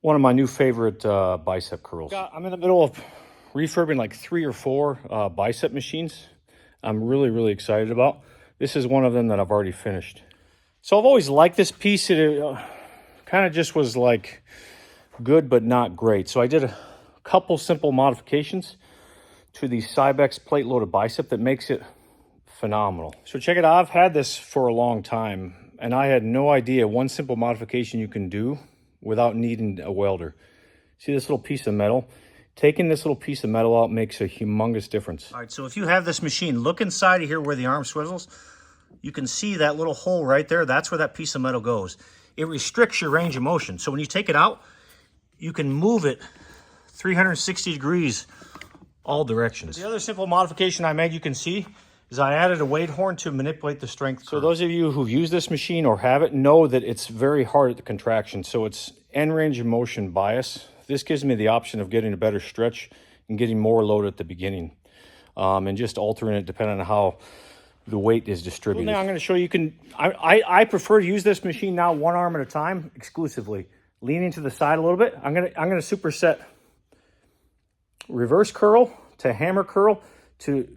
One of my new favorite bicep curls. I'm in the middle of refurbing like 3 or 4 bicep machines. I'm really excited about. This is one of them that I've already finished. So I've always liked this piece. It kind of just was like good but not great. So I did a couple simple modifications to the Cybex plate loaded bicep that makes it phenomenal. So check it out. I've had this for a long time and I had no idea one simple modification you can do without needing a welder. See this little piece of metal? Taking this little piece of metal out makes a humongous difference. All right, so if you have this machine, look inside of here where the arm swivels. You can see that little hole right there. That's where that piece of metal goes. It restricts your range of motion. So when you take it out, you can move it 360 degrees all directions. The other simple modification I made, you can see, is I added a weight horn to manipulate the strength. So those of you who've used this machine or have it know that it's very hard at the contraction. So it's end range of motion bias. This gives me the option of getting a better stretch and getting more load at the beginning, and just altering it depending on how the weight is distributed. Now I'm going to show you I prefer to use this machine now one arm at a time exclusively, leaning to the side a little bit. I'm going to superset reverse curl to hammer curl to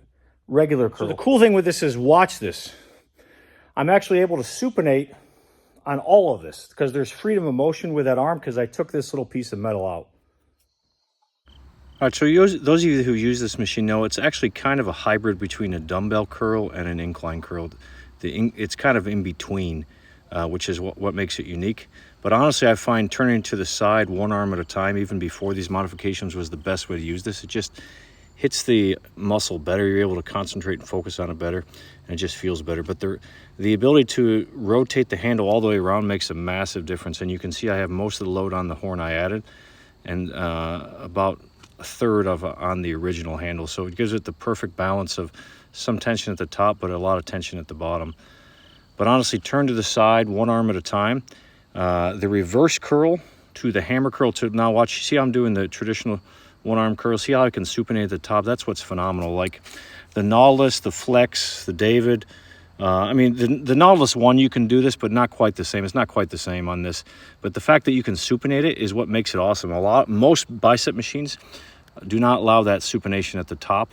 regular curl. So the cool thing with this is, watch this. I'm actually able to supinate on all of this because there's freedom of motion with that arm because I took this little piece of metal out. All right, so those of you who use this machine know it's actually kind of a hybrid between a dumbbell curl and an incline curl. It's kind of in between, which is what makes it unique. But honestly, I find turning to the side one arm at a time, even before these modifications, was the best way to use this. It just hits the muscle better. You're able to concentrate and focus on it better, and it just feels better. But the ability to rotate the handle all the way around makes a massive difference. And you can see I have most of the load on the horn I added, and about a third of on the original handle. So it gives it the perfect balance of some tension at the top, but a lot of tension at the bottom. But honestly, turn to the side, one arm at a time. The reverse curl to the hammer curl to, now watch, you see how I'm doing the traditional one arm curl. See how I can supinate at the top? That's what's phenomenal. Like the Nautilus, the Flex, the David. I mean, the Nautilus one, you can do this, but not quite the same. It's not quite the same on this. But the fact that you can supinate it is what makes it awesome. Most bicep machines do not allow that supination at the top,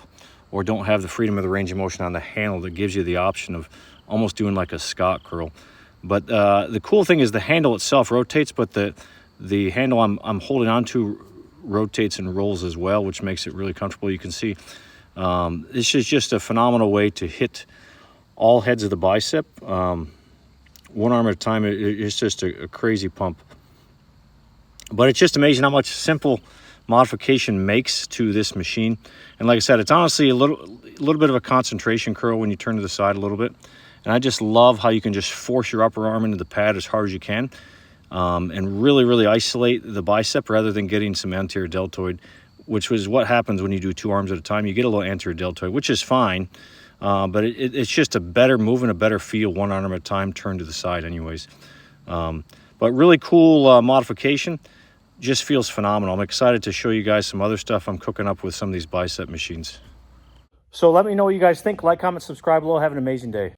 or don't have the freedom of the range of motion on the handle that gives you the option of almost doing like a Scott curl. But the cool thing is the handle itself rotates, but the handle I'm holding on to rotates and rolls as well, which makes it really comfortable. You can see this is just a phenomenal way to hit all heads of the bicep, one arm at a time. It's just a crazy pump. But it's just amazing how much simple modification makes to this machine. And like I said, it's honestly a little bit of a concentration curl when you turn to the side a little bit. And I just love how you can just force your upper arm into the pad as hard as you can, and really isolate the bicep rather than getting some anterior deltoid, which was what happens when you do 2 arms at a time. You get a little anterior deltoid, which is fine, but it's just a better move and a better feel one arm at a time, turn to the side anyways. But really cool modification. Just feels phenomenal. I'm excited to show you guys some other stuff I'm cooking up with some of these bicep machines. So let me know what you guys think. Like, comment, subscribe below. Have an amazing day.